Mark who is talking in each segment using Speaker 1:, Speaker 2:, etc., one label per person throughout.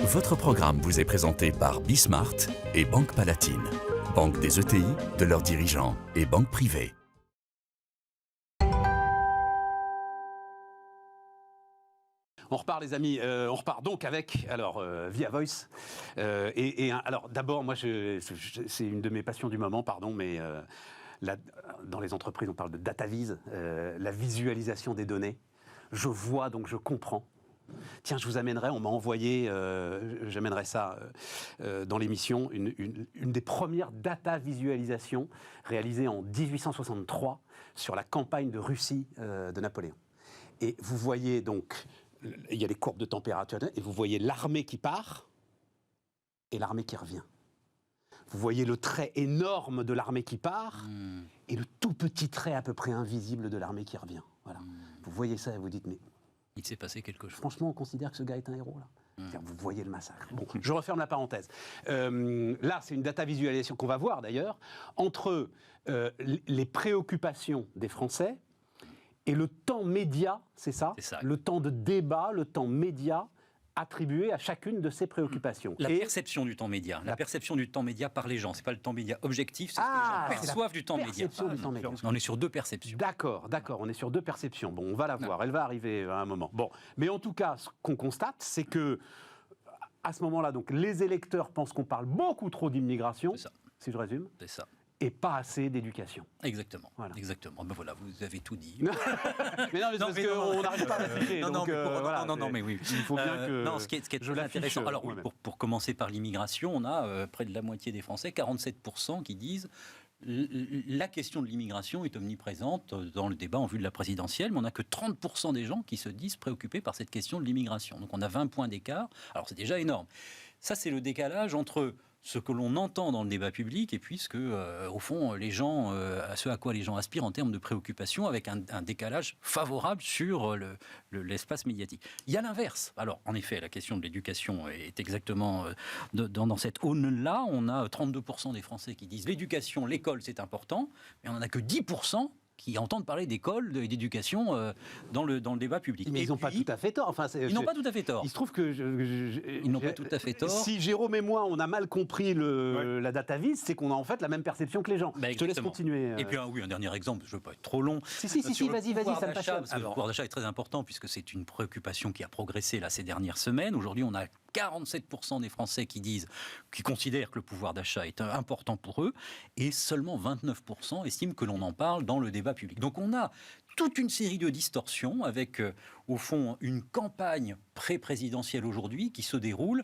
Speaker 1: Votre programme vous est présenté par Bismart et Banque Palatine, banque des ETI, de leurs dirigeants et banque privée.
Speaker 2: On repart les amis, on repart donc avec Via Voice. Alors d'abord, moi c'est une de mes passions du moment, pardon, mais dans les entreprises on parle de data vis, la visualisation des données. Je vois donc je comprends. Tiens, je vous amènerai, on m'a envoyé, j'amènerai ça dans l'émission, une des premières data visualisations réalisées en 1863 sur la campagne de Russie de Napoléon. Et vous voyez donc, il y a les courbes de température, et vous voyez l'armée qui part et l'armée qui revient. Vous voyez le trait énorme de l'armée qui part et le tout petit trait à peu près invisible de l'armée qui revient. Voilà. Vous voyez ça et vous dites, mais
Speaker 3: il s'est passé quelque chose.
Speaker 2: Franchement, on considère que ce gars est un héros, là. Vous voyez le massacre. Bon, je referme la parenthèse. Là, c'est une data visualisation qu'on va voir, d'ailleurs, entre les préoccupations des Français et le temps média, c'est ça, le temps de débat, le temps média attribué à chacune de ces préoccupations.
Speaker 3: La perception du temps média. La perception du temps média par les gens. C'est pas le temps média objectif, c'est ce que les gens perçoivent du temps média. On est sur deux perceptions.
Speaker 2: D'accord, on est sur deux perceptions. Bon, on va la voir, elle va arriver à un moment. Bon, mais en tout cas, ce qu'on constate, c'est que à ce moment-là, donc, les électeurs pensent qu'on parle beaucoup trop d'immigration, si je résume.
Speaker 3: C'est ça.
Speaker 2: Et pas assez d'éducation.
Speaker 3: Exactement. Voilà. Exactement. Ben voilà, vous avez tout dit.
Speaker 2: mais non, mais parce qu'on n'arrive pas à l'afficher.
Speaker 3: Non, mais oui.
Speaker 2: Il faut bien que
Speaker 3: ce qui est très intéressant. Alors, pour commencer par l'immigration, on a près de la moitié des Français, 47%, qui disent la question de l'immigration est omniprésente dans le débat en vue de la présidentielle, mais on n'a que 30% des gens qui se disent préoccupés par cette question de l'immigration. Donc on a 20 points d'écart. Alors c'est déjà énorme. Ça, c'est le décalage entre ce que l'on entend dans le débat public et puis ce que, au fond, les gens, ce à quoi les gens aspirent en termes de préoccupation, avec un décalage favorable sur l'espace médiatique. Il y a l'inverse. Alors, en effet, la question de l'éducation est exactement dans cette aune-là. On a 32% des Français qui disent l'éducation, l'école, c'est important, mais on n'en a que 10% qui entendent parler d'école et d'éducation dans le débat public.
Speaker 2: Mais ils n'ont pas tout à fait tort. Enfin,
Speaker 3: ils n'ont pas tout à fait tort.
Speaker 2: Il se trouve que
Speaker 3: ils n'ont pas tout à fait tort.
Speaker 2: Si Jérôme et moi, on a mal compris la data vis, c'est qu'on a en fait la même perception que les gens. Je te laisse continuer.
Speaker 3: Et puis un dernier exemple, je ne veux pas être trop long.
Speaker 2: Si, vas-y, ça me passionne.
Speaker 3: Le pouvoir d'achat est très important puisque c'est une préoccupation qui a progressé là ces dernières semaines. Aujourd'hui, on a 47% des Français qui considèrent que le pouvoir d'achat est important pour eux, et seulement 29% estiment que l'on en parle dans le débat public. Donc on a toute une série de distorsions avec, au fond, une campagne pré-présidentielle aujourd'hui qui se déroule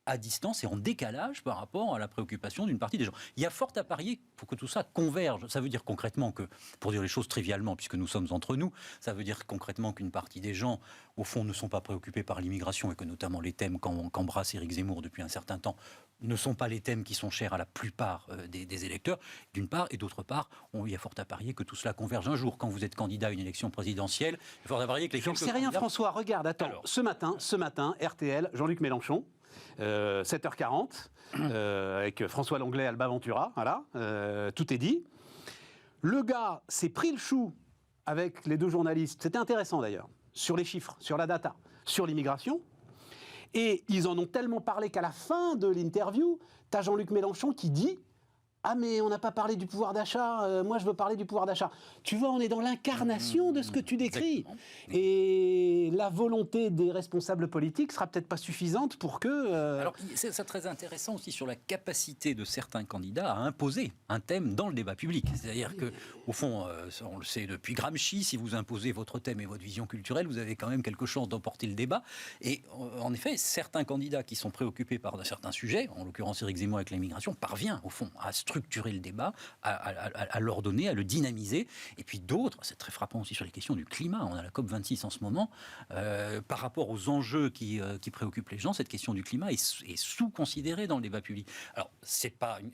Speaker 3: à distance et en décalage par rapport à la préoccupation d'une partie des gens. Il y a fort à parier pour que tout ça converge. Ça veut dire concrètement que, pour dire les choses trivialement, puisque nous sommes entre nous, ça veut dire concrètement qu'une partie des gens, au fond, ne sont pas préoccupés par l'immigration et que notamment les thèmes qu'embrasse Éric Zemmour depuis un certain temps ne sont pas les thèmes qui sont chers à la plupart des électeurs, d'une part, et d'autre part, il y a fort à parier que tout cela converge un jour. Quand vous êtes candidat à une élection présidentielle, il y a fort à parier que les
Speaker 2: J'en sais rien, François, regarde, attends. Alors, ce matin, RTL, Jean-Luc Mélenchon, 7h40, avec François Langlais, Alba Ventura, voilà, tout est dit. Le gars s'est pris le chou avec les deux journalistes, c'était intéressant d'ailleurs, sur les chiffres, sur la data, sur l'immigration, et ils en ont tellement parlé qu'à la fin de l'interview, t'as Jean-Luc Mélenchon qui dit « Ah mais on n'a pas parlé du pouvoir d'achat, moi je veux parler du pouvoir d'achat ». Tu vois, on est dans l'incarnation de ce que tu décris. Et la volonté des responsables politiques sera peut-être pas suffisante pour que...
Speaker 3: Alors c'est très intéressant aussi sur la capacité de certains candidats à imposer un thème dans le débat public. C'est-à-dire que, au fond, on le sait depuis Gramsci, si vous imposez votre thème et votre vision culturelle, vous avez quand même quelque chose d'emporter le débat. Et en effet, certains candidats qui sont préoccupés par certains sujets, en l'occurrence Éric Zemmour avec l'immigration, parvient au fond à structurer le débat, à l'ordonner, à le dynamiser. Et puis d'autres, c'est très frappant aussi sur les questions du climat. On a la COP26 en ce moment. Par rapport aux enjeux qui préoccupent les gens, cette question du climat est sous-considérée dans le débat public. Alors, c'est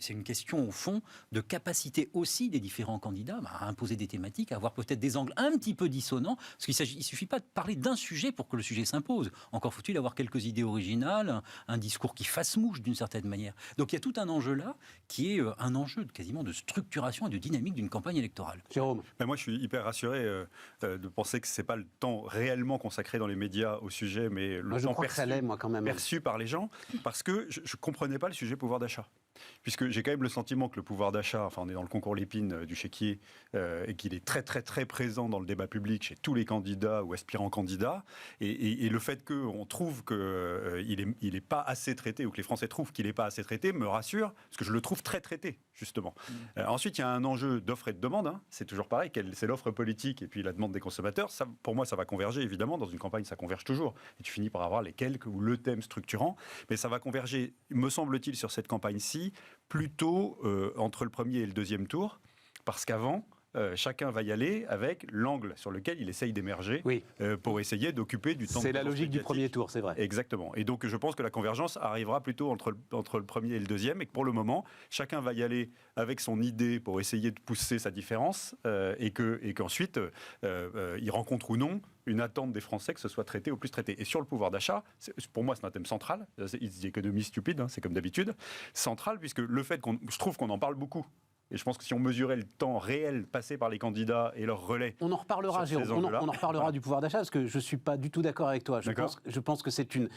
Speaker 3: une question, au fond, de capacité aussi des différents candidats à imposer des thématiques, à avoir peut-être des angles un petit peu dissonants, parce qu'il ne suffit pas de parler d'un sujet pour que le sujet s'impose. Encore faut-il avoir quelques idées originales, un discours qui fasse mouche d'une certaine manière. Donc il y a tout un enjeu là qui est un enjeu quasiment de structuration et de dynamique d'une campagne électorale.
Speaker 2: Jérôme.
Speaker 4: Ben moi, je suis hyper rassuré de penser que ce n'est pas le temps réellement consacré dans les médias au sujet, mais le temps perçu par les gens, parce que je ne comprenais pas le sujet pouvoir d'achat. Puisque j'ai quand même le sentiment que le pouvoir d'achat, enfin on est dans le concours Lépine du chéquier, et qu'il est très très très présent dans le débat public chez tous les candidats ou aspirants candidats, et le fait qu'on trouve qu'il n'est pas assez traité, ou que les Français trouvent qu'il n'est pas assez traité, me rassure, parce que je le trouve très traité, justement. Ensuite, il y a un enjeu d'offre et de demande, hein. C'est toujours pareil, c'est l'offre politique et puis la demande des consommateurs. Ça, pour moi, ça va converger, évidemment, dans une campagne, ça converge toujours, et tu finis par avoir les quelques ou le thème structurant, mais ça va converger, me semble-t-il, sur cette campagne-ci, plutôt entre le premier et le deuxième tour, parce qu'avant, chacun va y aller avec l'angle sur lequel il essaye d'émerger pour essayer d'occuper du temps.
Speaker 2: C'est la logique du premier tour, c'est vrai.
Speaker 4: Exactement. Et donc je pense que la convergence arrivera plutôt entre le premier et le deuxième, et que pour le moment, chacun va y aller avec son idée pour essayer de pousser sa différence, et qu'ensuite, il rencontre ou non une attente des Français que ce soit traité au plus traité. Et sur le pouvoir d'achat, pour moi, c'est un thème central. It's the economy stupid, hein, c'est comme d'habitude. Central, puisque le fait je trouve qu'on en parle beaucoup. Et je pense que si on mesurait le temps réel passé par les candidats et leurs relais...
Speaker 2: On en reparlera, Jérôme. On en reparlera du pouvoir d'achat, parce que je ne suis pas du tout d'accord avec toi. Je pense que c'est une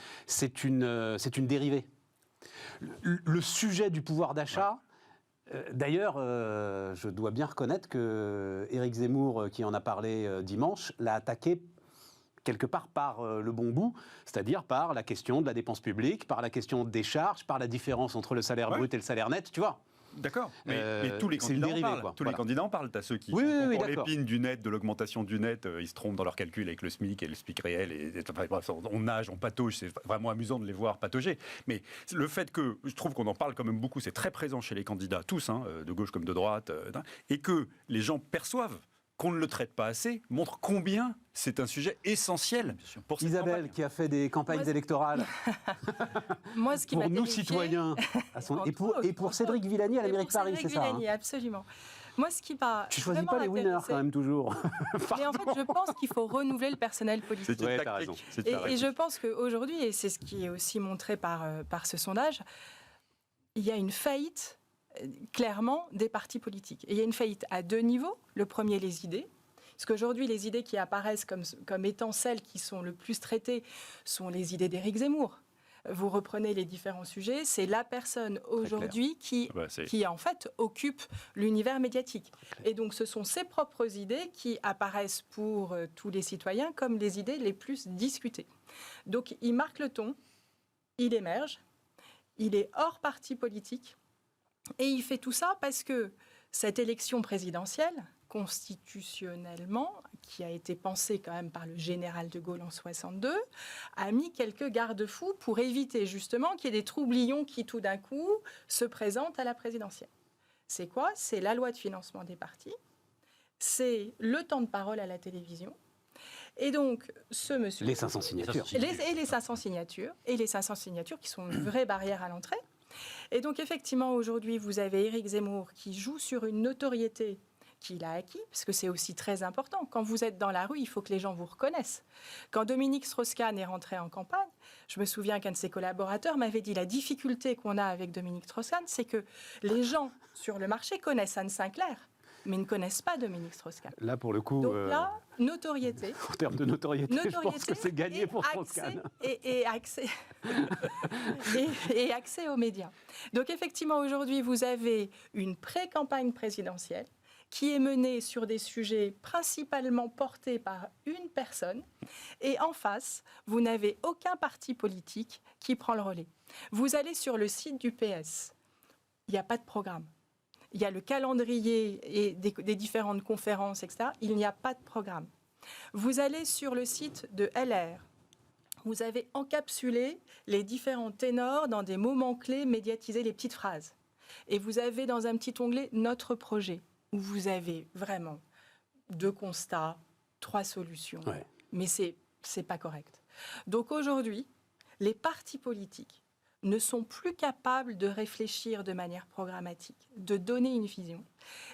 Speaker 2: dérivée. Le sujet du pouvoir d'achat... D'ailleurs, je dois bien reconnaître que Éric Zemmour, qui en a parlé dimanche, l'a attaqué quelque part par le bon bout, c'est-à-dire par la question de la dépense publique, par la question des charges, par la différence entre le salaire brut et le salaire net, tu vois.
Speaker 4: D'accord, mais tous les candidats en parlent. Les candidats en parlent. T'as ceux qui sont pour l'épine du net, de l'augmentation du net, ils se trompent dans leurs calculs avec le SMIC et le SMIC réel. Bref, on nage, on patauge, c'est vraiment amusant de les voir patauger. Mais le fait que, je trouve qu'on en parle quand même beaucoup, c'est très présent chez les candidats, tous, hein, de gauche comme de droite, et que les gens perçoivent qu'on ne le traite pas assez, montre combien c'est un sujet essentiel pour cette
Speaker 2: Isabelle,
Speaker 4: campagne.
Speaker 2: Qui a fait des campagnes électorales
Speaker 5: Moi, ce qui
Speaker 2: pour nous, citoyens, et pour Cédric Villani à la mairie de Paris, c'est ça, hein.
Speaker 5: Absolument. Moi, ce qui va...
Speaker 2: Tu choisis pas les winners, quand même, toujours.
Speaker 5: Mais en fait, je pense qu'il faut renouveler le personnel politique.
Speaker 4: C'est une tactique.
Speaker 5: Et je pense qu'aujourd'hui, et c'est ce qui est aussi montré par ce sondage, il y a une faillite clairement des partis politiques. Et il y a une faillite à deux niveaux. Le premier, les idées. Parce qu'aujourd'hui, les idées qui apparaissent comme étant celles qui sont le plus traitées sont les idées d'Éric Zemmour. Vous reprenez les différents sujets, c'est la personne aujourd'hui qui en fait occupe l'univers médiatique. Et donc ce sont ses propres idées qui apparaissent pour tous les citoyens comme les idées les plus discutées. Donc il marque le ton, il émerge, il est hors parti politique. Et il fait tout ça parce que cette élection présidentielle, constitutionnellement, qui a été pensée quand même par le général de Gaulle en 62, a mis quelques garde-fous pour éviter justement qu'il y ait des troublions qui tout d'un coup se présentent à la présidentielle. C'est quoi ? C'est la loi de financement des partis, c'est le temps de parole à la télévision. Et donc, ce monsieur...
Speaker 2: Les 500 signatures.
Speaker 5: Les 500 signatures. Et les 500 signatures qui sont une vraie barrière à l'entrée. Et donc, effectivement, aujourd'hui, vous avez Éric Zemmour qui joue sur une notoriété qu'il a acquis, parce que c'est aussi très important. Quand vous êtes dans la rue, il faut que les gens vous reconnaissent. Quand Dominique Strauss-Kahn est rentré en campagne, je me souviens qu'un de ses collaborateurs m'avait dit la difficulté qu'on a avec Dominique Strauss-Kahn, c'est que les gens sur le marché connaissent Anne Sinclair, mais ne connaissent pas Dominique Strauss-Kahn.
Speaker 2: Là, pour le coup...
Speaker 5: Donc là, notoriété.
Speaker 2: En termes de notoriété, je pense que c'est gagné pour Strauss-Kahn.
Speaker 5: Et accès aux médias. Donc effectivement, aujourd'hui, vous avez une pré-campagne présidentielle qui est menée sur des sujets principalement portés par une personne. Et en face, vous n'avez aucun parti politique qui prend le relais. Vous allez sur le site du PS, il n'y a pas de programme. Il y a le calendrier et des différentes conférences, etc. Il n'y a pas de programme. Vous allez sur le site de LR. Vous avez encapsulé les différents ténors dans des moments clés, médiatisé les petites phrases. Et vous avez dans un petit onglet « Notre projet » où vous avez vraiment 2 constats, 3 solutions. Ouais. Mais c'est pas correct. Donc aujourd'hui, les partis politiques ne sont plus capables de réfléchir de manière programmatique, de donner une vision,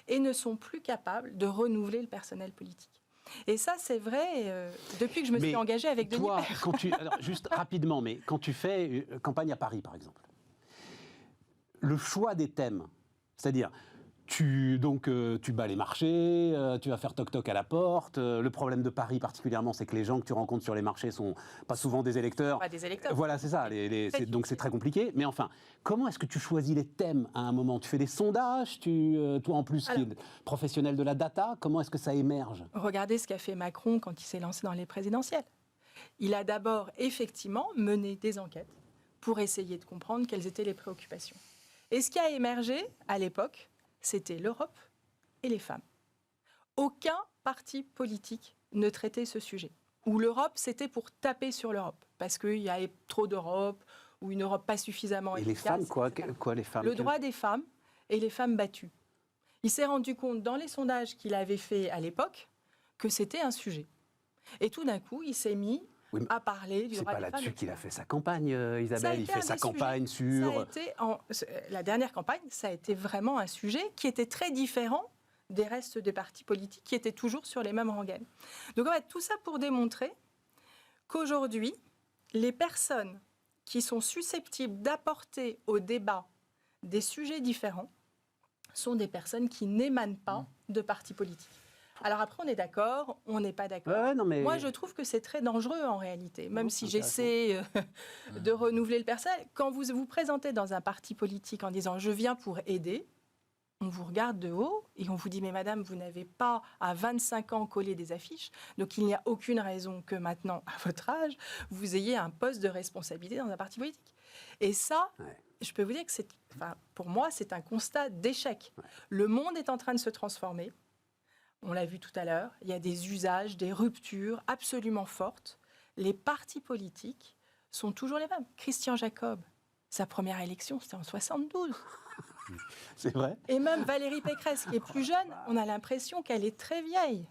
Speaker 5: et ne sont plus capables de renouveler le personnel politique. Et ça, c'est vrai depuis que je me suis engagée avec Denis Baird.
Speaker 2: Alors, juste rapidement, mais quand tu fais campagne à Paris, par exemple, le choix des thèmes C'est-à-dire, tu bats les marchés, tu vas faire toc-toc à la porte. Le problème de Paris particulièrement, c'est que les gens que tu rencontres sur les marchés sont pas souvent des électeurs.
Speaker 5: Pas des électeurs.
Speaker 2: Voilà, c'est ça. Donc c'est très compliqué. Mais enfin, comment est-ce que tu choisis les thèmes à un moment? Tu fais des sondages, toi en plus qui est professionnel de la data, comment est-ce que ça émerge?
Speaker 5: Regardez ce qu'a fait Macron quand il s'est lancé dans les présidentielles. Il a d'abord effectivement mené des enquêtes pour essayer de comprendre quelles étaient les préoccupations. Et ce qui a émergé à l'époque, c'était l'Europe et les femmes. Aucun parti politique ne traitait ce sujet. Ou l'Europe, c'était pour taper sur l'Europe, parce qu'il y avait trop d'Europe, ou une Europe pas suffisamment efficace.
Speaker 2: Et les femmes, quoi les femmes?
Speaker 5: Le droit des femmes et les femmes battues. Il s'est rendu compte dans les sondages qu'il avait fait à l'époque que c'était un sujet. Et tout d'un coup, il s'est mis à parler du droit des femmes.
Speaker 2: C'est pas là-dessus qu'il a fait sa campagne, Isabelle. Il fait sa campagne sur...
Speaker 5: La dernière campagne, ça a été vraiment un sujet qui était très différent des restes des partis politiques qui étaient toujours sur les mêmes rengaines. Donc en fait, tout ça pour démontrer qu'aujourd'hui, les personnes qui sont susceptibles d'apporter au débat des sujets différents sont des personnes qui n'émanent pas de partis politiques. Alors après, on est d'accord, on n'est pas d'accord. Moi, je trouve que c'est très dangereux en réalité, même si j'essaie de renouveler le personnel. Quand vous vous présentez dans un parti politique en disant « je viens pour aider », on vous regarde de haut et on vous dit « mais madame, vous n'avez pas à 25 ans collé des affiches, donc il n'y a aucune raison que maintenant, à votre âge, vous ayez un poste de responsabilité dans un parti politique ». Et ça, je peux vous dire que pour moi, c'est un constat d'échec. Le monde est en train de se transformer. On l'a vu tout à l'heure, il y a des usages, des ruptures absolument fortes. Les partis politiques sont toujours les mêmes. Christian Jacob, sa première élection, c'était en 72.
Speaker 2: C'est vrai.
Speaker 5: Et même Valérie Pécresse, qui est plus jeune, on a l'impression qu'elle est très vieille.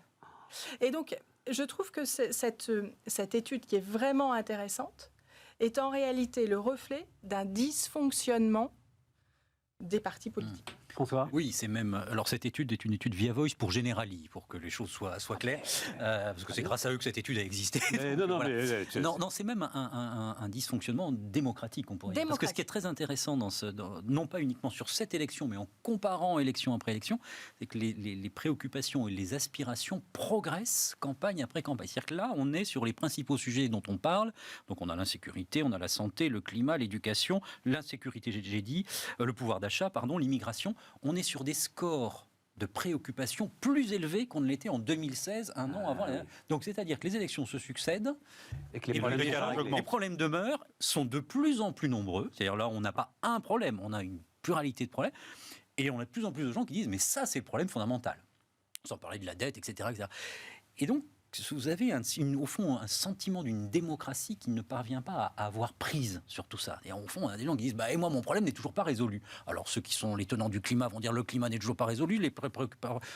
Speaker 5: Et donc, je trouve que cette étude qui est vraiment intéressante est en réalité le reflet d'un dysfonctionnement des partis politiques.
Speaker 2: François ?
Speaker 3: Oui, c'est même... Alors cette étude est une étude Via Voice pour Generali, pour que les choses soient claires, parce que c'est grâce à eux que cette étude a existé. Non, c'est même un dysfonctionnement démocratique, on pourrait dire. Parce que ce qui est très intéressant, non pas uniquement sur cette élection, mais en comparant élection après élection, c'est que les préoccupations et les aspirations progressent campagne après campagne. C'est-à-dire que là, on est sur les principaux sujets dont on parle. Donc on a l'insécurité, on a la santé, le climat, l'éducation, l'insécurité, j'ai dit, le pouvoir d'achat, l'immigration. On est sur des scores de préoccupation plus élevés qu'on ne l'était en 2016, un an avant. Donc c'est-à-dire que les élections se succèdent
Speaker 2: et que
Speaker 3: les problèmes demeurent, sont de plus en plus nombreux. C'est-à-dire là, on n'a pas un problème, on a une pluralité de problèmes. Et on a de plus en plus de gens qui disent « mais ça, c'est le problème fondamental ». Sans parler de la dette, etc. etc. Et donc, vous avez au fond un sentiment d'une démocratie qui ne parvient pas à avoir prise sur tout ça. Et au fond, on a des gens qui disent et moi, mon problème n'est toujours pas résolu. Alors, ceux qui sont les tenants du climat vont dire le climat n'est toujours pas résolu.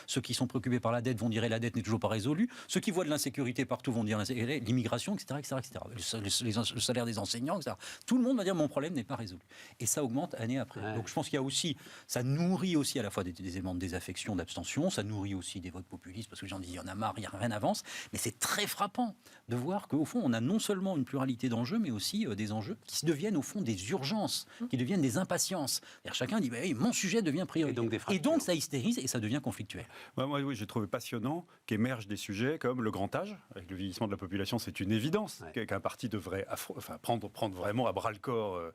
Speaker 3: Ceux qui sont préoccupés par la dette vont dire la dette n'est toujours pas résolue. Ceux qui voient de l'insécurité partout vont dire l'immigration, etc. etc. Le salaire des enseignants, etc. Tout le monde va dire mon problème n'est pas résolu. Et ça augmente année après. Donc, je pense qu'il y a aussi, ça nourrit aussi à la fois des éléments de désaffection, d'abstention, ça nourrit aussi des votes populistes parce que les gens disent il y en a marre, rien n'avance. Mais c'est très frappant de voir qu'au fond, on a non seulement une pluralité d'enjeux, mais aussi des enjeux qui deviennent au fond des urgences, qui deviennent des impatiences. Chacun dit oui, mon sujet devient prioritaire. Et donc ça hystérise et ça devient conflictuel.
Speaker 4: Moi, j'ai trouvé passionnant qu'émergent des sujets comme le grand âge. Avec le vieillissement de la population, c'est une évidence qu'un parti devrait prendre vraiment à bras-le-corps,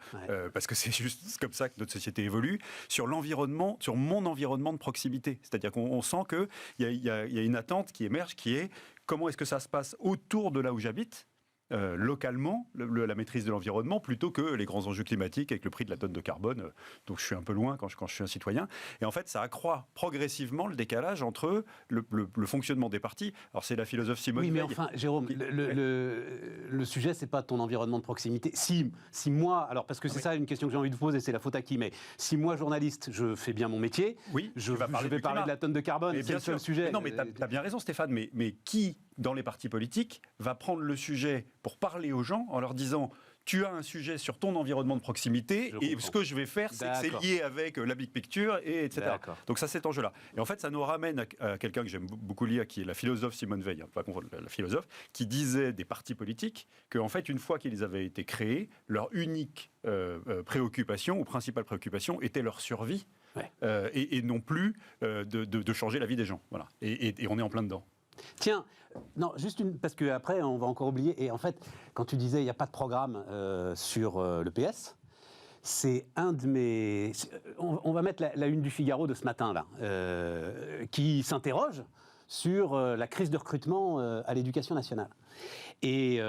Speaker 4: parce que c'est juste comme ça que notre société évolue. Sur l'environnement, sur mon environnement de proximité. C'est-à-dire qu'on sent qu'il y a une attente qui émerge, qui est comment est-ce que ça se passe autour de là où j'habite, localement, la maîtrise de l'environnement, plutôt que les grands enjeux climatiques avec le prix de la tonne de carbone, donc je suis un peu loin quand je suis un citoyen. Et en fait, ça accroît progressivement le décalage entre le fonctionnement des partis. Alors c'est la philosophe Simone Veil.
Speaker 2: Oui, mais enfin, Jérôme, le sujet, c'est pas ton environnement de proximité. Si moi, alors parce que c'est ça une question que j'ai envie de vous poser, c'est la faute à qui, mais si moi, journaliste, je fais bien mon métier, je vais parler de la tonne de carbone, c'est le seul sujet.
Speaker 4: Mais non, mais t'as bien raison, Stéphane, mais qui, dans les partis politiques, va prendre le sujet pour parler aux gens en leur disant tu as un sujet sur ton environnement de proximité et ce que je vais faire, c'est que c'est lié avec la big picture, et etc. Donc ça, cet enjeu-là. Et en fait, ça nous ramène à quelqu'un que j'aime beaucoup lire, qui est la philosophe Simone Veil, hein, pas confondre la philosophe, qui disait des partis politiques qu'en fait, une fois qu'ils avaient été créés, leur unique préoccupation ou principale préoccupation était leur survie. Ouais. Et non plus de changer la vie des gens. Voilà. Et on est en plein dedans.
Speaker 2: Tiens, non, juste parce qu'après, on va encore oublier. Et en fait, quand tu disais il n'y a pas de programme sur le PS, c'est un de mes... On va mettre la une du Figaro de ce matin, là, qui s'interroge sur la crise de recrutement à l'éducation nationale. Et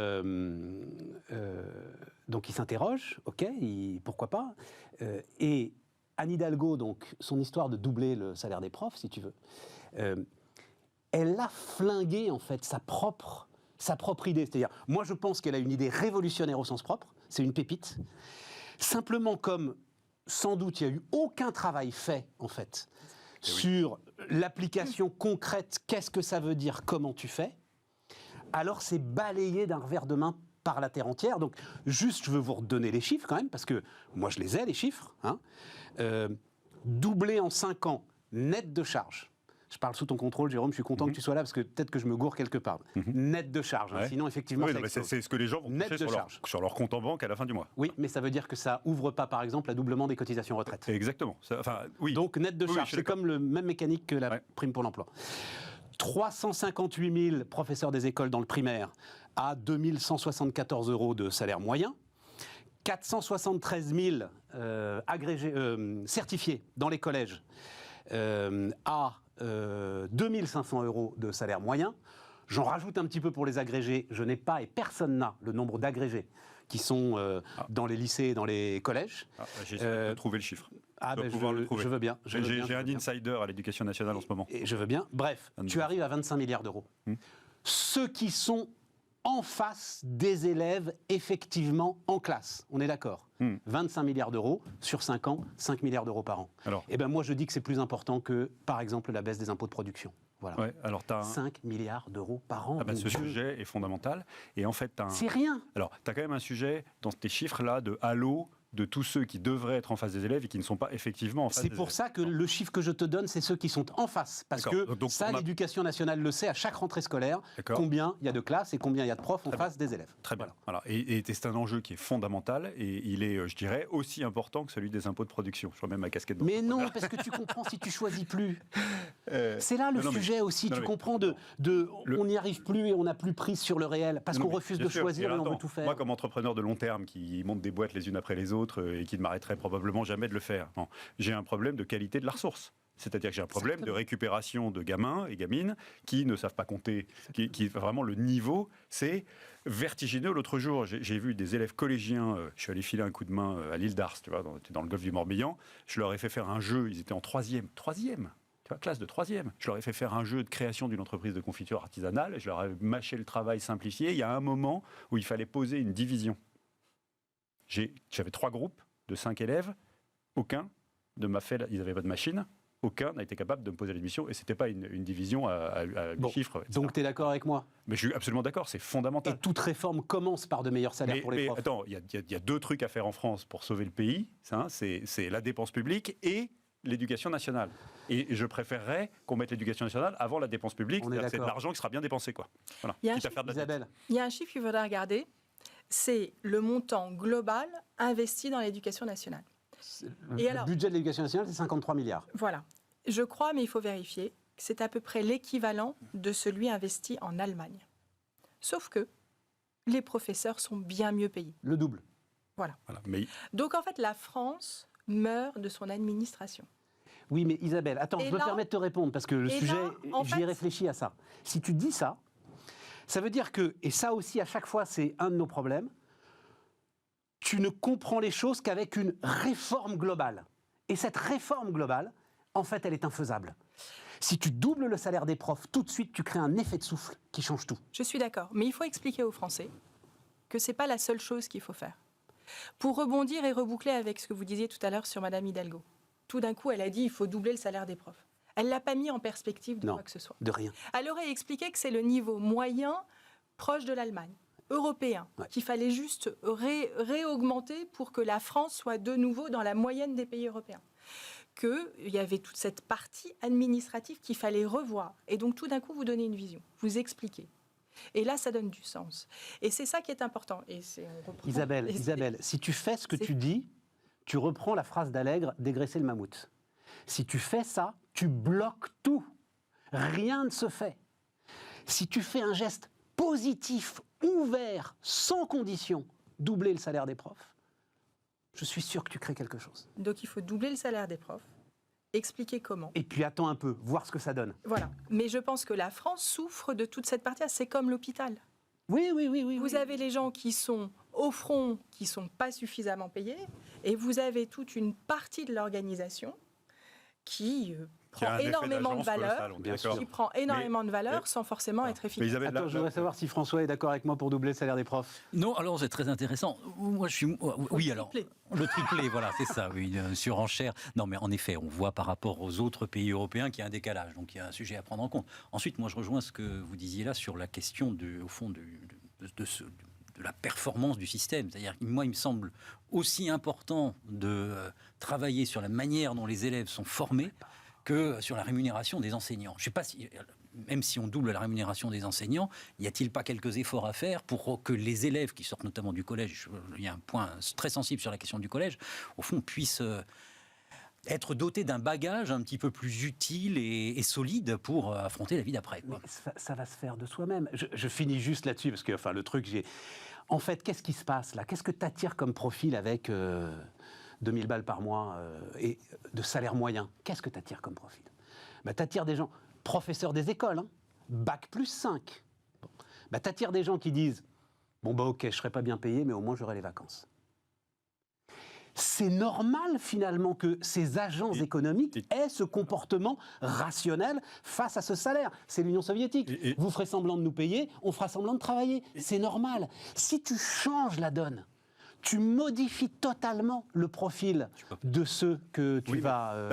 Speaker 2: donc, il s'interroge, ok, pourquoi pas. Et Anne Hidalgo, donc, son histoire de doubler le salaire des profs, si tu veux, elle a flingué, en fait, sa propre idée. C'est-à-dire, moi, je pense qu'elle a une idée révolutionnaire au sens propre, c'est une pépite. Simplement, comme, sans doute, il n'y a eu aucun travail fait, en fait, sur l'application concrète, qu'est-ce que ça veut dire, comment tu fais, alors c'est balayé d'un revers de main par la terre entière. Donc, juste, je veux vous redonner les chiffres, quand même, parce que moi, je les ai, les chiffres, hein. Doublé en 5 ans, net de charge. Je parle sous ton contrôle, Jérôme, je suis content que tu sois là, parce que peut-être que je me gourre quelque part. Net de charge, hein, sinon effectivement...
Speaker 4: Oui, c'est ce que les gens vont toucher sur leur compte en banque à la fin du mois.
Speaker 2: Oui, mais ça veut dire que ça ouvre pas, par exemple, à doublement des cotisations retraite.
Speaker 4: Exactement.
Speaker 2: Donc net de charge, c'est comme le même mécanique que la prime pour l'emploi. 358 000 professeurs des écoles dans le primaire à 2 174 € de salaire moyen. 473 000 certifiés dans les collèges à 2 500 € de salaire moyen. J'en rajoute un petit peu pour les agrégés. Je n'ai pas, et personne n'a, le nombre d'agrégés qui sont dans les lycées et dans les collèges.
Speaker 4: J'ai essayé de trouver le chiffre.
Speaker 2: Je veux bien.
Speaker 4: J'ai un insider à l'éducation nationale en ce moment.
Speaker 2: Et je veux bien. Bref, tu arrives à 25 milliards d'euros. Ceux qui sont en face des élèves effectivement en classe. On est d'accord. 25 milliards d'euros sur 5 ans, 5 milliards d'euros par an. Et ben moi je dis que c'est plus important que, par exemple, la baisse des impôts de production. Voilà.
Speaker 4: Ouais, alors
Speaker 2: 5 milliards d'euros par an.
Speaker 4: Ce sujet est fondamental. Et en fait,
Speaker 2: c'est rien.
Speaker 4: Alors, tu as quand même un sujet dans tes chiffres-là de halo de tous ceux qui devraient être en face des élèves et qui ne sont pas effectivement en face des élèves.
Speaker 2: C'est pour ça que le chiffre que je te donne, c'est ceux qui sont en face. Parce que donc, ça, l'éducation nationale le sait à chaque rentrée scolaire, combien il y a de classes et combien il y a de profs en face des élèves.
Speaker 4: Très bien. Voilà. Et c'est un enjeu qui est fondamental et il est, je dirais, aussi important que celui des impôts de production. Je remets ma casquette.
Speaker 2: Mais non, parce que tu comprends si tu choisis plus. C'est là le sujet aussi. Tu comprends on n'y arrive plus et on n'a plus prise sur le réel parce qu'on refuse de choisir et on veut tout faire.
Speaker 4: Moi, comme entrepreneur de long terme qui monte des boîtes les unes après les autres, et qui ne m'arrêterait probablement jamais de le faire. Non. J'ai un problème de qualité de la ressource. C'est-à-dire que j'ai un problème de récupération de gamins et gamines qui ne savent pas compter, qui vraiment le niveau, c'est vertigineux. L'autre jour, j'ai vu des élèves collégiens, je suis allé filer un coup de main à l'île d'Ars, tu vois, dans le golfe du Morbihan, je leur ai fait faire un jeu, ils étaient en troisième, tu vois, classe de troisième. Je leur ai fait faire un jeu de création d'une entreprise de confiture artisanale, je leur ai mâché le travail simplifié. Il y a un moment où il fallait poser une division. J'avais 3 groupes de 5 élèves, aucun ne m'a fait, ils n'avaient pas de machine, aucun n'a été capable de me poser l'émission et ce n'était pas une division à chiffres. Etc.
Speaker 2: Donc tu es d'accord avec moi?
Speaker 4: Mais je suis absolument d'accord, c'est fondamental.
Speaker 2: Et toute réforme commence par de meilleurs salaires pour les profs.
Speaker 4: Attends, il y a 2 trucs à faire en France pour sauver le pays, c'est la dépense publique et l'éducation nationale. Et je préférerais qu'on mette l'éducation nationale avant la dépense publique, c'est de l'argent qui sera bien dépensé. Quoi. Voilà.
Speaker 5: Il y a un chiffre qu'il faudra regarder. C'est le montant global investi dans l'éducation nationale.
Speaker 2: Le budget de l'éducation nationale, c'est 53 milliards.
Speaker 5: Voilà. Je crois, mais il faut vérifier, que c'est à peu près l'équivalent de celui investi en Allemagne. Sauf que les professeurs sont bien mieux payés.
Speaker 2: Le double.
Speaker 5: Voilà. Donc en fait, la France meurt de son administration.
Speaker 2: Oui, mais Isabelle, attends, je me permets de te répondre, parce que le sujet, j'y ai réfléchi à ça. Si tu dis ça, ça veut dire que, et ça aussi à chaque fois c'est un de nos problèmes, tu ne comprends les choses qu'avec une réforme globale. Et cette réforme globale, en fait, elle est infaisable. Si tu doubles le salaire des profs, tout de suite tu crées un effet de souffle qui change tout.
Speaker 5: Je suis d'accord, mais il faut expliquer aux Français que ce n'est pas la seule chose qu'il faut faire. Pour rebondir et reboucler avec ce que vous disiez tout à l'heure sur Madame Hidalgo, tout d'un coup elle a dit il faut doubler le salaire des profs. Elle ne l'a pas mis en perspective de quoi que ce soit.
Speaker 2: De rien.
Speaker 5: Elle aurait expliqué que c'est le niveau moyen proche de l'Allemagne. européen, qu'il fallait juste réaugmenter pour que la France soit de nouveau dans la moyenne des pays européens. Qu'il y avait toute cette partie administrative qu'il fallait revoir. Et donc, tout d'un coup, vous donnez une vision, vous expliquez. Et là, ça donne du sens. Et c'est ça qui est important. Et on reprend
Speaker 2: Isabelle, si tu fais ce que tu dis, tu reprends la phrase d'Allègre, dégraisser le mammouth. Si tu fais ça, tu bloques tout. Rien ne se fait. Si tu fais un geste positif, ouvert, sans condition, doubler le salaire des profs, je suis sûr que tu crées quelque chose.
Speaker 5: Donc il faut doubler le salaire des profs, expliquer comment.
Speaker 2: Et puis attends un peu, voir ce que ça donne.
Speaker 5: Voilà. Mais je pense que la France souffre de toute cette partie-là. C'est comme l'hôpital.
Speaker 2: Oui.
Speaker 5: Vous avez les gens qui sont au front, qui ne sont pas suffisamment payés, et vous avez toute une partie de l'organisation qui prend énormément de valeur, sans forcément être efficace.
Speaker 2: Attends, je voudrais savoir si François est d'accord avec moi pour doubler le salaire des profs.
Speaker 3: Non, alors c'est très intéressant. Moi, je suis... Oui, alors... Le triplé, voilà, c'est ça, oui, surenchère. Non, mais en effet, on voit par rapport aux autres pays européens qu'il y a un décalage, donc il y a un sujet à prendre en compte. Ensuite, moi, je rejoins ce que vous disiez là sur la question, au fond, de la performance du système. C'est-à-dire, moi, il me semble aussi important de travailler sur la manière dont les élèves sont formés que sur la rémunération des enseignants. Je ne sais pas si, même si on double la rémunération des enseignants, n'y a-t-il pas quelques efforts à faire pour que les élèves qui sortent notamment du collège, il y a un point très sensible sur la question du collège, au fond puissent être dotés d'un bagage un petit peu plus utile et solide pour affronter la vie d'après.
Speaker 2: Ça va se faire de soi-même. Je finis juste là-dessus, parce que le truc, en fait, qu'est-ce qui se passe là ? Qu'est-ce que tu attires comme profil avec 2000 balles par mois et de salaire moyen? Qu'est-ce que tu attires comme profil ? Tu attires des gens, professeurs des écoles, bac plus 5. Tu attires des gens qui disent ok, je ne serai pas bien payé, mais au moins j'aurai les vacances. C'est normal finalement que ces agences économiques aient ce comportement rationnel face à ce salaire. C'est l'Union soviétique. Vous ferez semblant de nous payer, on fera semblant de travailler. C'est normal. Si tu changes la donne, tu modifies totalement le profil de ceux que tu vas...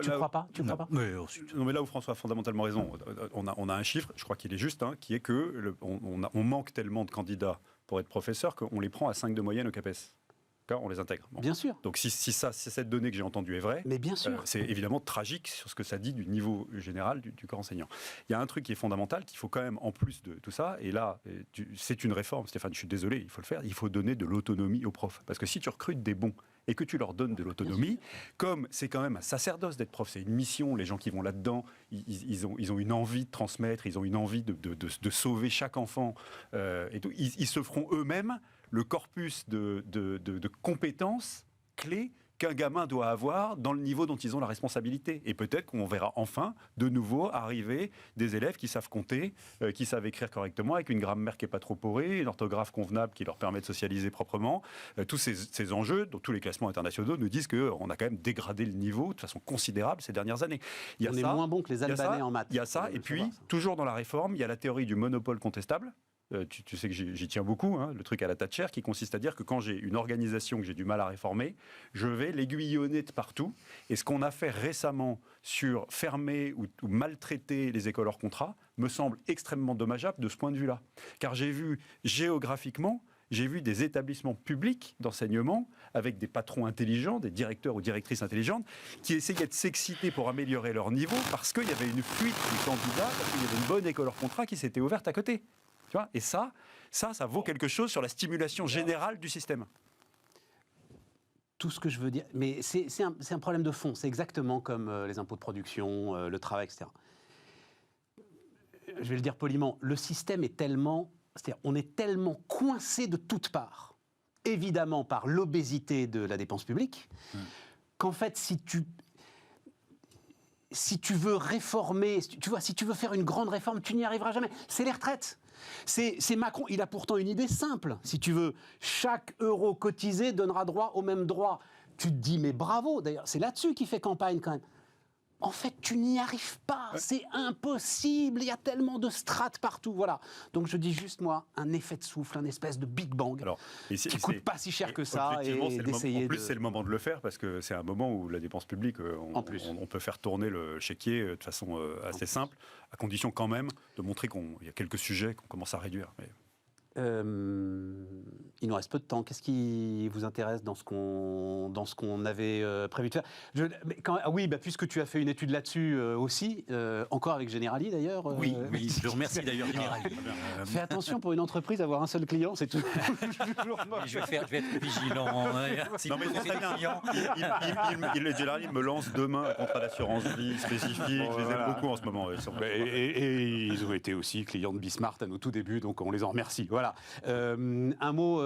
Speaker 2: tu ne crois pas,
Speaker 4: Non, mais là où François a fondamentalement raison, on a un chiffre, je crois qu'il est juste, qui est que on manque tellement de candidats pour être professeur qu'on les prend à 5 de moyenne au CAPES. Quand on les intègre.
Speaker 2: Bien sûr.
Speaker 4: Donc si cette donnée que j'ai entendue est vraie,
Speaker 2: mais bien sûr.
Speaker 4: C'est évidemment tragique sur ce que ça dit du niveau général du corps enseignant. Il y a un truc qui est fondamental, qu'il faut quand même, en plus de tout ça, et là, c'est une réforme, Stéphane, je suis désolé, il faut le faire, il faut donner de l'autonomie aux profs. Parce que si tu recrutes des bons et que tu leur donnes de l'autonomie, comme c'est quand même un sacerdoce d'être prof, c'est une mission, les gens qui vont là-dedans, ils ont une envie de transmettre, ils ont une envie de sauver chaque enfant, et tout. Ils se feront eux-mêmes le corpus de compétences clés qu'un gamin doit avoir dans le niveau dont ils ont la responsabilité. Et peut-être qu'on verra enfin de nouveau arriver des élèves qui savent compter, qui savent écrire correctement, avec une grammaire qui n'est pas trop porée, une orthographe convenable qui leur permet de socialiser proprement. Tous ces enjeux, dont tous les classements internationaux nous disent qu'on a quand même dégradé le niveau de façon considérable ces dernières années.
Speaker 2: On est moins bon que les Albanais en maths.
Speaker 4: Il y a ça, et puis, toujours dans la réforme, il y a la théorie du monopole contestable. Tu sais que j'y tiens beaucoup, le truc à la Thatcher, qui consiste à dire que quand j'ai une organisation que j'ai du mal à réformer, je vais l'aiguillonner de partout. Et ce qu'on a fait récemment sur fermer ou maltraiter les écoles hors contrat me semble extrêmement dommageable de ce point de vue-là. Car j'ai vu géographiquement, des établissements publics d'enseignement avec des patrons intelligents, des directeurs ou directrices intelligentes, qui essayaient de s'exciter pour améliorer leur niveau parce qu'il y avait une fuite de candidats, parce qu'il y avait une bonne école hors contrat qui s'était ouverte à côté. Et ça vaut quelque chose sur la stimulation générale du système.
Speaker 2: Tout ce que je veux dire, mais c'est un problème de fond. C'est exactement comme les impôts de production, le travail, etc. Je vais le dire poliment, le système est tellement... C'est-à-dire, on est tellement coincé de toutes parts, évidemment par l'obésité de la dépense publique, qu'en fait, si tu veux réformer, si tu veux faire une grande réforme, tu n'y arriveras jamais. C'est les retraites. C'est Macron, il a pourtant une idée simple, si tu veux. Chaque euro cotisé donnera droit au même droit. Tu te dis, mais bravo, d'ailleurs, c'est là-dessus qu'il fait campagne quand même. En fait, tu n'y arrives pas, c'est impossible, il y a tellement de strates partout, voilà. Donc je dis juste, moi, un effet de souffle, un espèce de Big Bang, qui ne coûte pas si cher que ça, et d'essayer
Speaker 4: En plus, c'est le moment de le faire, parce que c'est un moment où la dépense publique, on peut faire tourner le chéquier de façon assez simple, à condition quand même de montrer qu'il y a quelques sujets qu'on commence à réduire. Mais...
Speaker 2: Il nous reste peu de temps. Qu'est-ce qui vous intéresse dans ce qu'on avait prévu de faire puisque tu as fait une étude là-dessus aussi, encore avec Generali d'ailleurs.
Speaker 3: Oui, je remercie d'ailleurs Generali.
Speaker 2: Fais attention pour une entreprise, avoir un seul client, c'est toujours
Speaker 3: je vais être vigilant.
Speaker 4: Non, mais c'est très bien. Generali me lance demain un contrat d'assurance vie spécifique. Je les aime beaucoup en ce moment.
Speaker 2: Et ils ont été aussi clients de Bismart à nos tout débuts, donc on les en remercie. Voilà. Un mot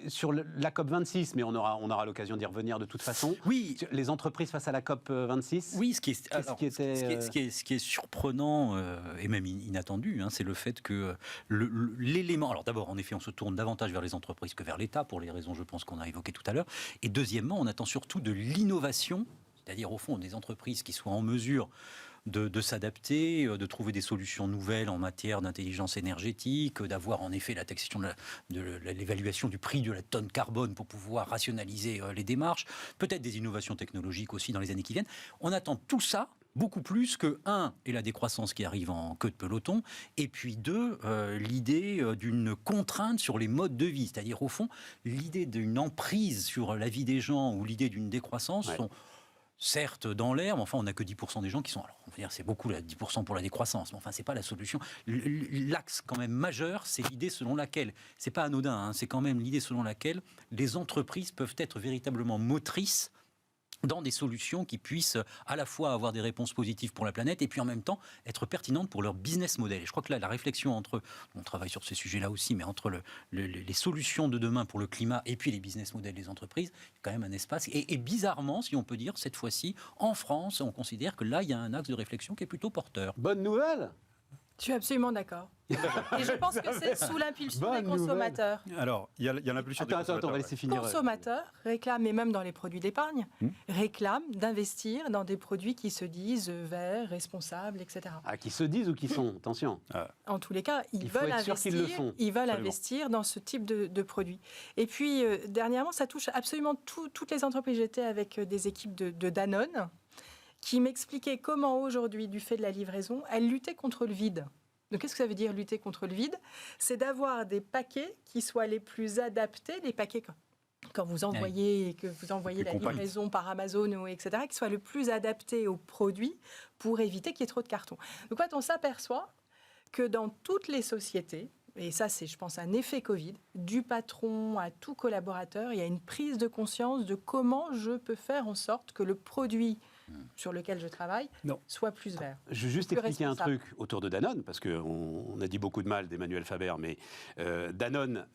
Speaker 2: sur la COP26, mais on aura l'occasion d'y revenir de toute façon.
Speaker 3: Oui.
Speaker 2: Les entreprises face à la COP26.
Speaker 3: Oui, ce qui est surprenant et même inattendu, c'est le fait que l'élément... Alors d'abord, en effet, on se tourne davantage vers les entreprises que vers l'État, pour les raisons, je pense, qu'on a évoquées tout à l'heure. Et deuxièmement, on attend surtout de l'innovation, c'est-à-dire au fond des entreprises qui soient en mesure de s'adapter, de trouver des solutions nouvelles en matière d'intelligence énergétique, d'avoir en effet la taxation de l'évaluation du prix de la tonne carbone pour pouvoir rationaliser les démarches, peut-être des innovations technologiques aussi dans les années qui viennent. On attend tout ça beaucoup plus que, et la décroissance qui arrive en queue de peloton, et puis deux, l'idée d'une contrainte sur les modes de vie, c'est-à-dire au fond, l'idée d'une emprise sur la vie des gens ou l'idée d'une décroissance sont certes dans l'air, mais enfin on n'a que 10% des gens qui sont... Alors on va dire c'est beaucoup, 10% pour la décroissance, mais enfin c'est pas la solution. L'axe quand même majeur, c'est l'idée selon laquelle, c'est pas anodin, c'est quand même l'idée selon laquelle les entreprises peuvent être véritablement motrices dans des solutions qui puissent à la fois avoir des réponses positives pour la planète et puis en même temps être pertinentes pour leur business model. Et je crois que là, la réflexion entre, on travaille sur ces sujets-là aussi, mais entre les solutions de demain pour le climat et puis les business models des entreprises, il y a quand même un espace. Et bizarrement, si on peut dire, cette fois-ci, en France, on considère que là, il y a un axe de réflexion qui est plutôt porteur.
Speaker 2: Bonne nouvelle.
Speaker 5: Je suis absolument d'accord. Et je pense que c'est sous l'impulsion des consommateurs.
Speaker 4: Alors, il y a l'impulsion des consommateurs.
Speaker 5: Attends, on va laisser finir. Les consommateurs réclament, et même dans les produits d'épargne, réclament d'investir dans des produits qui se disent verts, responsables, etc.
Speaker 2: Ah, qui se disent ou qui sont, attention.
Speaker 5: En tous les cas, ils veulent investir dans ce type de produits. Et puis, dernièrement, ça touche absolument toutes les entreprises. J'étais avec des équipes de Danone, qui m'expliquait comment aujourd'hui, du fait de la livraison, elle luttait contre le vide. Donc qu'est-ce que ça veut dire lutter contre le vide ? C'est d'avoir des paquets qui soient les plus adaptés, les paquets quand vous envoyez, que vous envoyez la livraison par Amazon, ou etc., qui soient le plus adaptés aux produits pour éviter qu'il y ait trop de carton. Donc quand on s'aperçoit que dans toutes les sociétés, et ça c'est je pense un effet Covid, du patron à tout collaborateur, il y a une prise de conscience de comment je peux faire en sorte que le produit sur lequel je travaille soit plus vert.
Speaker 2: Je vais juste expliquer un truc autour de Danone, parce qu'on a dit beaucoup de mal d'Emmanuel Faber, mais Danone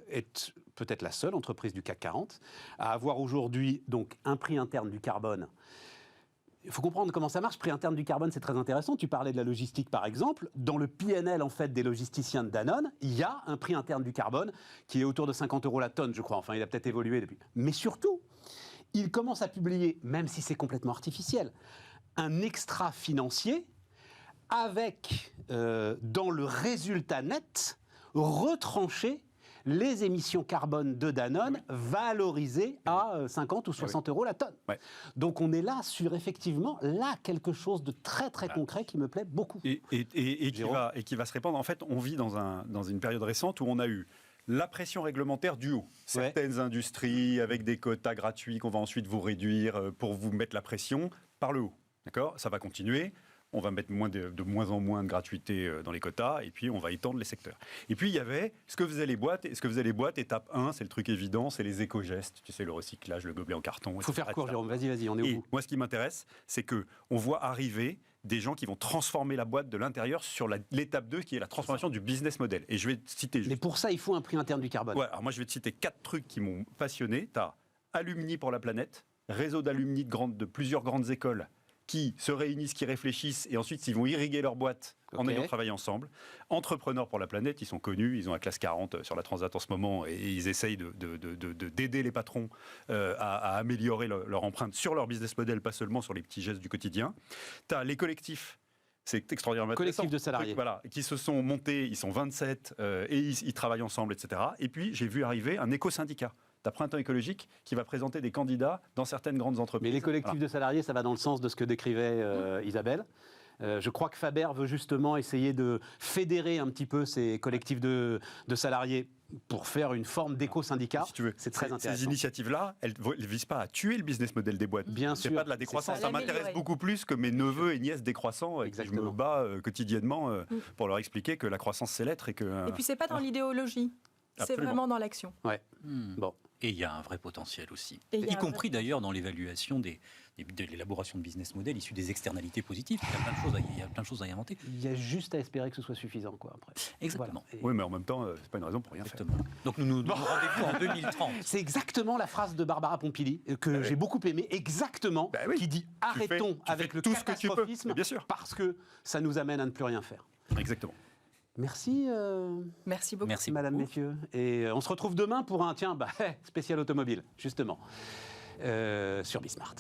Speaker 2: est peut-être la seule entreprise du CAC 40 à avoir aujourd'hui donc un prix interne du carbone. Il faut comprendre comment ça marche. Prix interne du carbone, c'est très intéressant. Tu parlais de la logistique, par exemple. Dans le PNL, en fait, des logisticiens de Danone, il y a un prix interne du carbone qui est autour de 50 € la tonne, je crois. Enfin, il a peut-être évolué depuis. Mais surtout, il commence à publier, même si c'est complètement artificiel, un extra financier avec, dans le résultat net, retranché les émissions carbone de Danone valorisées à 50 ou 60 € la tonne. Ouais. Donc on est là sur effectivement quelque chose de très très concret qui me plaît beaucoup.
Speaker 4: Et qui va se répandre. En fait, on vit dans une période récente où on a eu la pression réglementaire du haut. Certaines industries avec des quotas gratuits qu'on va ensuite vous réduire pour vous mettre la pression par le haut. D'accord ? Ça va continuer. On va mettre de moins en moins de gratuité dans les quotas et puis on va étendre les secteurs. Et puis il y avait ce que faisaient les boîtes. Étape 1, c'est le truc évident, c'est les éco-gestes. Tu sais, le recyclage, le gobelet en carton.
Speaker 2: Il faut faire court, Jérôme. Vas-y, on est où ?
Speaker 4: Moi, ce qui m'intéresse, c'est qu'on voit arriver des gens qui vont transformer la boîte de l'intérieur sur l'étape 2 qui est la transformation du business model. Et je vais te citer...
Speaker 2: Mais pour ça, il faut un prix interne du carbone.
Speaker 4: Ouais, alors moi, je vais te citer 4 trucs qui m'ont passionné. Tu as Alumni pour la planète, réseau d'alumni de plusieurs grandes écoles qui se réunissent, qui réfléchissent, et ensuite ils vont irriguer leur boîte en ayant travaillé ensemble. Entrepreneurs pour la planète, ils sont connus, ils ont la classe 40 sur la Transat en ce moment, et ils essayent d'aider les patrons à améliorer leur empreinte sur leur business model, pas seulement sur les petits gestes du quotidien. Tu as les collectifs. C'est extraordinairement intéressant.
Speaker 2: Collectif de salariés.
Speaker 4: Voilà, qui se sont montés, ils sont 27, et ils travaillent ensemble, etc. Et puis, j'ai vu arriver un éco-syndicat. T'as Printemps écologique qui va présenter des candidats dans certaines grandes entreprises.
Speaker 2: Mais les collectifs de salariés, ça va dans le sens de ce que décrivait Isabelle. Je crois que Faber veut justement essayer de fédérer un petit peu ces collectifs de salariés pour faire une forme d'éco-syndicat.
Speaker 4: Si tu veux,
Speaker 2: c'est très intéressant.
Speaker 4: Ces initiatives-là, elles ne visent pas à tuer le business model des boîtes.
Speaker 2: Bien sûr.
Speaker 4: C'est pas de la décroissance. Ça m'intéresse beaucoup plus que mes neveux et nièces décroissants. Et je me bats quotidiennement pour leur expliquer que la croissance, c'est l'être. Et
Speaker 5: puis, c'est pas dans l'idéologie. C'est vraiment dans l'action.
Speaker 2: Ouais.
Speaker 3: Bon. Et il y a un vrai potentiel aussi. Y compris d'ailleurs dans l'évaluation de l'élaboration de business model issus des externalités positives. Il y a plein de choses à y inventer.
Speaker 2: Il y a juste à espérer que ce soit suffisant, quoi, après.
Speaker 3: Exactement.
Speaker 2: Voilà.
Speaker 4: Oui, mais en même temps, c'est pas une raison pour rien faire.
Speaker 3: Donc nous rendez-vous en 2030.
Speaker 2: C'est exactement la phrase de Barbara Pompili que j'ai beaucoup aimée, exactement, qui dit arrêtons avec le catastrophisme parce que ça nous amène à ne plus rien faire.
Speaker 4: Exactement.
Speaker 2: Merci.
Speaker 5: Merci beaucoup.
Speaker 3: Merci
Speaker 2: Madame,
Speaker 3: beaucoup.
Speaker 2: messieurs. Et on se retrouve demain pour un spécial automobile, justement, sur Bismart.